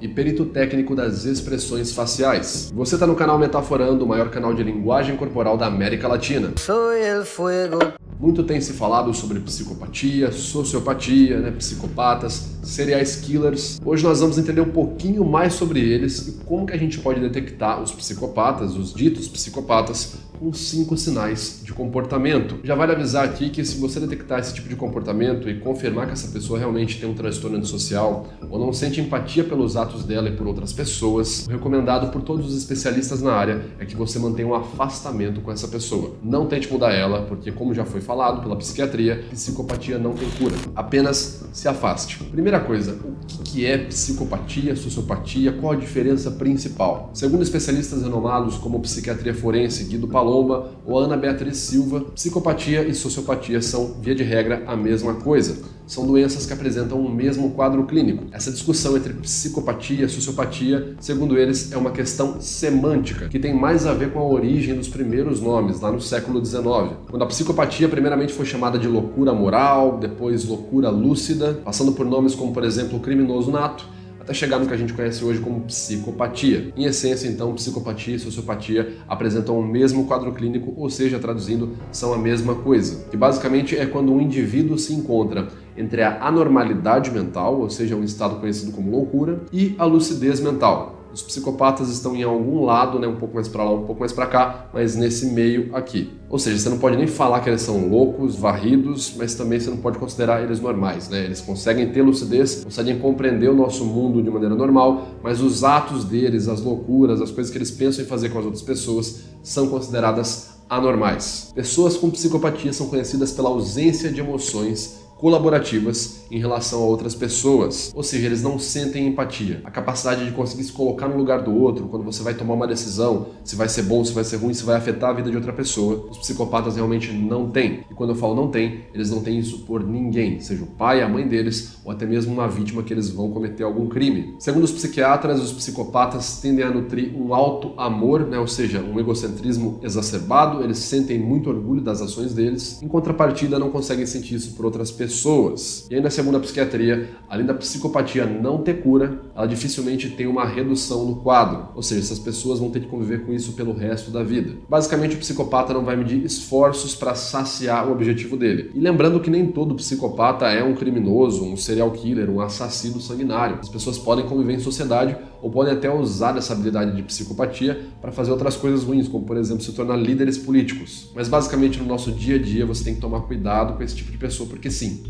e perito técnico das expressões faciais. Você está no canal Metaforando, o maior canal de linguagem corporal da América Latina. Muito tem se falado sobre psicopatia, sociopatia, psicopatas, serial killers. Hoje nós vamos entender um pouquinho mais sobre eles e como que a gente pode detectar os psicopatas, os ditos psicopatas, com 5 sinais de comportamento. Já vale avisar aqui que se você detectar esse tipo de comportamento e confirmar que essa pessoa realmente tem um transtorno antissocial ou não sente empatia pelos atos dela e por outras pessoas, o recomendado por todos os especialistas na área é que você mantenha um afastamento com essa pessoa. Não tente mudar ela, porque como já foi falado pela psiquiatria, psicopatia não tem cura. Apenas se afaste. Primeira coisa, o que é psicopatia, sociopatia? Qual a diferença principal? Segundo especialistas renomados como psiquiatria forense Guido Palomba ou Ana Beatriz Silva, psicopatia e sociopatia são, via de regra, a mesma coisa. São doenças que apresentam o mesmo quadro clínico. Essa discussão entre psicopatia e sociopatia, segundo eles, é uma questão semântica, que tem mais a ver com a origem dos primeiros nomes, lá no século XIX. Quando a psicopatia primeiramente foi chamada de loucura moral, depois loucura lúcida, passando por nomes como, por exemplo, criminoso nato, até chegar no que a gente conhece hoje como psicopatia. Em essência, então, psicopatia e sociopatia apresentam o mesmo quadro clínico, ou seja, traduzindo, são a mesma coisa. Que basicamente é quando um indivíduo se encontra entre a anormalidade mental, ou seja, um estado conhecido como loucura, e a lucidez mental. Os psicopatas estão em algum lado, um pouco mais para lá, um pouco mais para cá, mas nesse meio aqui. Ou seja, você não pode nem falar que eles são loucos, varridos, mas também você não pode considerar eles normais, Eles conseguem ter lucidez, conseguem compreender o nosso mundo de maneira normal, mas os atos deles, as loucuras, as coisas que eles pensam em fazer com as outras pessoas são consideradas anormais. Pessoas com psicopatia são conhecidas pela ausência de emoções colaborativas em relação a outras pessoas, ou seja, eles não sentem empatia. A capacidade de conseguir se colocar no lugar do outro quando você vai tomar uma decisão, se vai ser bom, se vai ser ruim, se vai afetar a vida de outra pessoa, os psicopatas realmente não têm. E quando eu falo não têm, eles não têm isso por ninguém, seja o pai, a mãe deles, ou até mesmo uma vítima que eles vão cometer algum crime. Segundo os psiquiatras, os psicopatas tendem a nutrir um alto amor, ou seja, um egocentrismo exacerbado, eles sentem muito orgulho das ações deles, em contrapartida não conseguem sentir isso por outras pessoas. E ainda segundo a psiquiatria, além da psicopatia não ter cura, ela dificilmente tem uma redução no quadro, ou seja, essas pessoas vão ter que conviver com isso pelo resto da vida. Basicamente, o psicopata não vai medir esforços para saciar o objetivo dele. E lembrando que nem todo psicopata é um criminoso, um serial killer, um assassino sanguinário. As pessoas podem conviver em sociedade ou podem até usar essa habilidade de psicopatia para fazer outras coisas ruins, como por exemplo se tornar líderes políticos. Mas basicamente no nosso dia a dia você tem que tomar cuidado com esse tipo de pessoa, porque sim,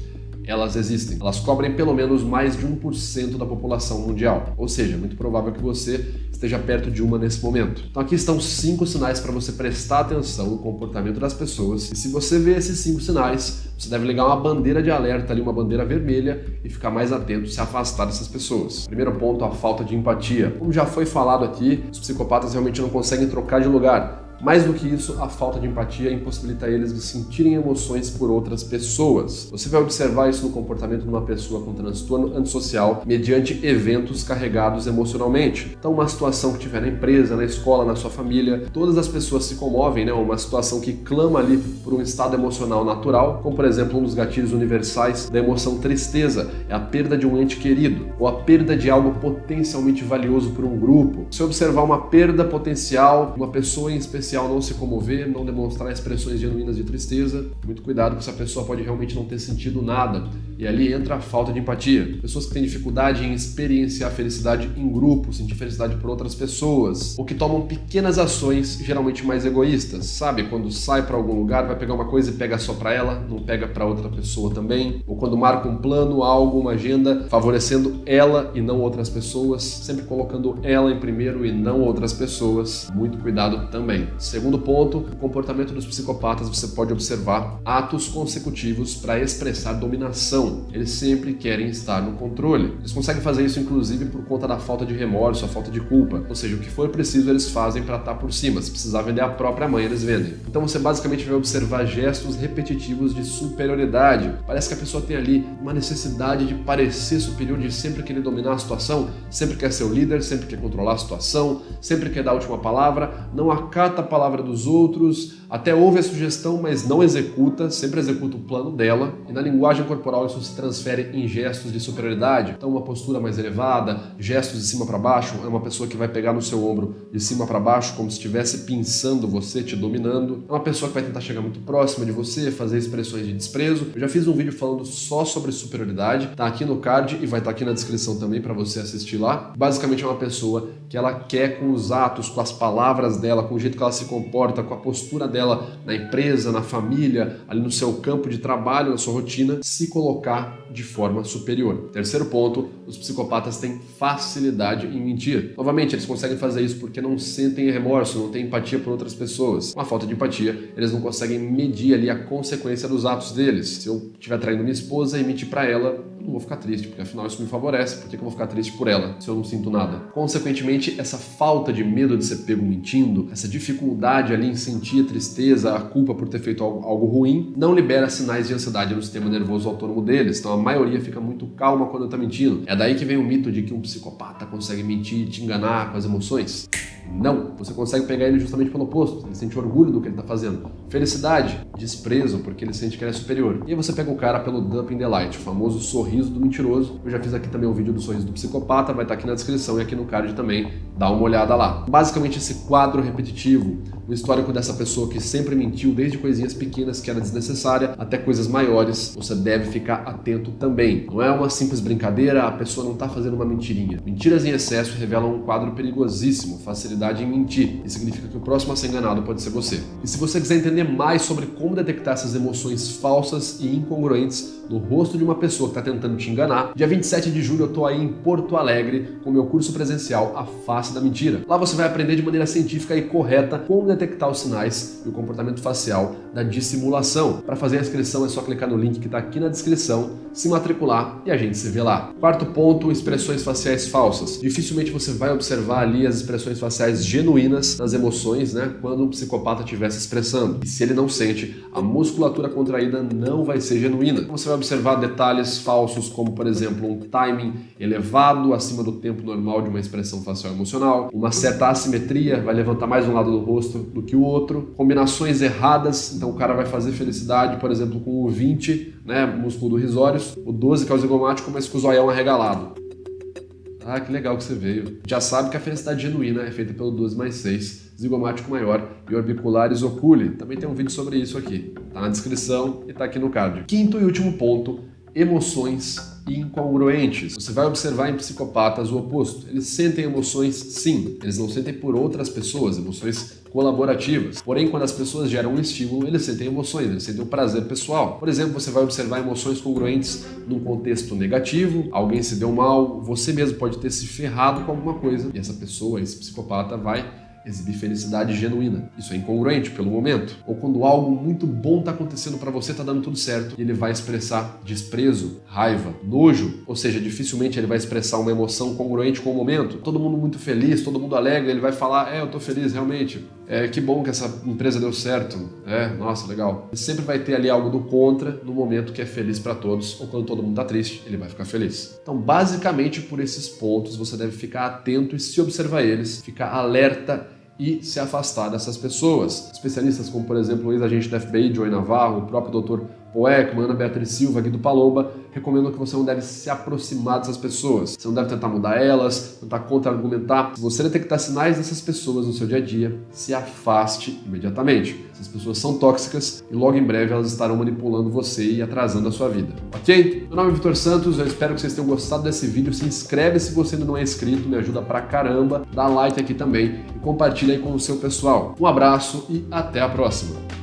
elas existem. Elas cobrem pelo menos mais de 1% da população mundial. Ou seja, é muito provável que você esteja perto de uma nesse momento. Então aqui estão 5 sinais para você prestar atenção no comportamento das pessoas. E se você vê esses 5 sinais, você deve ligar uma bandeira de alerta ali, uma bandeira vermelha, e ficar mais atento, se afastar dessas pessoas. Primeiro ponto, a falta de empatia. Como já foi falado aqui, os psicopatas realmente não conseguem trocar de lugar. Mais do que isso, a falta de empatia impossibilita eles de sentirem emoções por outras pessoas. Você vai observar isso no comportamento de uma pessoa com transtorno antissocial mediante eventos carregados emocionalmente. Então, uma situação que tiver na empresa, na escola, na sua família, todas as pessoas se comovem, Uma situação que clama ali por um estado emocional natural, como por exemplo um dos gatilhos universais da emoção tristeza, é a perda de um ente querido, ou a perda de algo potencialmente valioso por um grupo. Se observar uma perda potencial, uma pessoa em especial não se comover, não demonstrar expressões genuínas de tristeza, muito cuidado, porque essa pessoa pode realmente não ter sentido nada. E ali entra a falta de empatia. Pessoas que têm dificuldade em experienciar felicidade em grupo, sentir felicidade por outras pessoas, ou que tomam pequenas ações, geralmente mais egoístas, sabe? Quando sai para algum lugar, vai pegar uma coisa e pega só para ela, não pega para outra pessoa também. Ou quando marca um plano, algo, uma agenda, favorecendo ela e não outras pessoas, sempre colocando ela em primeiro e não outras pessoas. Muito cuidado também. Segundo ponto, o comportamento dos psicopatas, você pode observar atos consecutivos para expressar dominação. Eles sempre querem estar no controle. Eles conseguem fazer isso inclusive por conta da falta de remorso, a falta de culpa. Ou seja, o que for preciso eles fazem para estar por cima. Se precisar vender a própria mãe, eles vendem. Então você basicamente vai observar gestos repetitivos de superioridade. Parece que a pessoa tem ali uma necessidade de parecer superior, de sempre querer dominar a situação, sempre quer ser o líder, sempre quer controlar a situação, sempre quer dar a última palavra, não acata a palavra dos outros, até ouve a sugestão, mas não executa, sempre executa o plano dela. E na linguagem corporal falso se transfere em gestos de superioridade. Então, uma postura mais elevada, gestos de cima para baixo, é uma pessoa que vai pegar no seu ombro de cima para baixo, como se estivesse pinçando você, te dominando. É uma pessoa que vai tentar chegar muito próxima de você, fazer expressões de desprezo. Eu já fiz um vídeo falando só sobre superioridade, tá aqui no card e vai estar aqui na descrição também para você assistir lá. Basicamente é uma pessoa que ela quer com os atos, com as palavras dela, com o jeito que ela se comporta, com a postura dela na empresa, na família, ali no seu campo de trabalho, na sua rotina, se colocar de forma superior. Terceiro ponto, os psicopatas têm facilidade em mentir. Novamente, eles conseguem fazer isso porque não sentem remorso, não têm empatia por outras pessoas. Com a falta de empatia, eles não conseguem medir ali a consequência dos atos deles. Se eu estiver traindo minha esposa e mentir pra ela, eu não vou ficar triste, porque afinal isso me favorece. Por que eu vou ficar triste por ela, se eu não sinto nada? Consequentemente, essa falta de medo de ser pego mentindo, essa dificuldade ali em sentir a tristeza, a culpa por ter feito algo ruim, não libera sinais de ansiedade no sistema nervoso autônomo deles. Então a maioria fica muito calma quando tá mentindo. É daí que vem o mito de que um psicopata consegue mentir e te enganar com as emoções. Não, você consegue pegar ele justamente pelo oposto. Ele sente orgulho do que ele está fazendo. Felicidade, desprezo, porque ele sente que ele é superior. E aí você pega o cara pelo Dumping Delight, o famoso sorriso do mentiroso. Eu já fiz aqui também um vídeo do sorriso do psicopata, vai estar aqui na descrição e aqui no card também. Dá uma olhada lá. Basicamente esse quadro repetitivo, o histórico dessa pessoa que sempre mentiu, desde coisinhas pequenas que era desnecessária até coisas maiores, você deve ficar atento também. Não é uma simples brincadeira, a pessoa não está fazendo uma mentirinha. Mentiras em excesso revelam um quadro perigosíssimo, facilidade em mentir. Isso significa que o próximo a ser enganado pode ser você. E se você quiser entender mais sobre como detectar essas emoções falsas e incongruentes no rosto de uma pessoa que está tentando te enganar, dia 27 de julho eu estou aí em Porto Alegre com o meu curso presencial A Face da Mentira. Lá você vai aprender de maneira científica e correta como detectar os sinais e o comportamento facial da dissimulação. Para fazer a inscrição é só clicar no link que está aqui na descrição, se matricular e a gente se vê lá. Quarto ponto, expressões faciais falsas. Dificilmente você vai observar ali as expressões faciais genuínas das emoções, né, quando um psicopata estiver se expressando. E se ele não sente, a musculatura contraída não vai ser genuína. Você vai observar detalhes falsos, como por exemplo um timing elevado acima do tempo normal de uma expressão facial emocional, uma certa assimetria, vai levantar mais um lado do rosto do que o outro, combinações erradas, então o cara vai fazer felicidade, por exemplo, com o 20, né, músculo do risórios, o 12 que é o zigomático, mas com o zoião arregalado. Ah, que legal que você veio. Já sabe que a felicidade genuína é feita pelo 12 mais 6, zigomático maior e orbicularis oculi. Também tem um vídeo sobre isso aqui. Tá na descrição e tá aqui no card. Quinto e último ponto, emoções incongruentes. Você vai observar em psicopatas o oposto. Eles sentem emoções, sim. Eles não sentem por outras pessoas, emoções colaborativas. Porém, quando as pessoas geram um estímulo, eles sentem emoções, eles sentem um prazer pessoal. Por exemplo, você vai observar emoções congruentes num contexto negativo, alguém se deu mal, você mesmo pode ter se ferrado com alguma coisa e essa pessoa, esse psicopata, vai exibir felicidade genuína. Isso é incongruente pelo momento. Ou quando algo muito bom está acontecendo para você, está dando tudo certo, e ele vai expressar desprezo, raiva, nojo, ou seja, dificilmente ele vai expressar uma emoção congruente com o momento. Todo mundo muito feliz, todo mundo alegre, ele vai falar, eu tô feliz realmente, que bom que essa empresa deu certo, nossa, legal. Ele sempre vai ter ali algo do contra no momento que é feliz para todos, ou quando todo mundo tá triste, ele vai ficar feliz. Então, basicamente, por esses pontos, você deve ficar atento e se observar eles, ficar alerta e se afastar dessas pessoas. Especialistas como, por exemplo, o ex-agente da FBI, Joey Navarro, o próprio Dr. Poekman, Ana Beatriz Silva, Guido Palomba, recomendam que você não deve se aproximar dessas pessoas. Você não deve tentar mudar elas, tentar contra-argumentar. Se você detectar sinais dessas pessoas no seu dia a dia, se afaste imediatamente. Essas pessoas são tóxicas e logo em breve elas estarão manipulando você e atrasando a sua vida. Ok? Meu nome é Vitor Santos, eu espero que vocês tenham gostado desse vídeo. Se inscreve se você ainda não é inscrito, me ajuda pra caramba. Dá like aqui também e compartilha aí com o seu pessoal. Um abraço e até a próxima!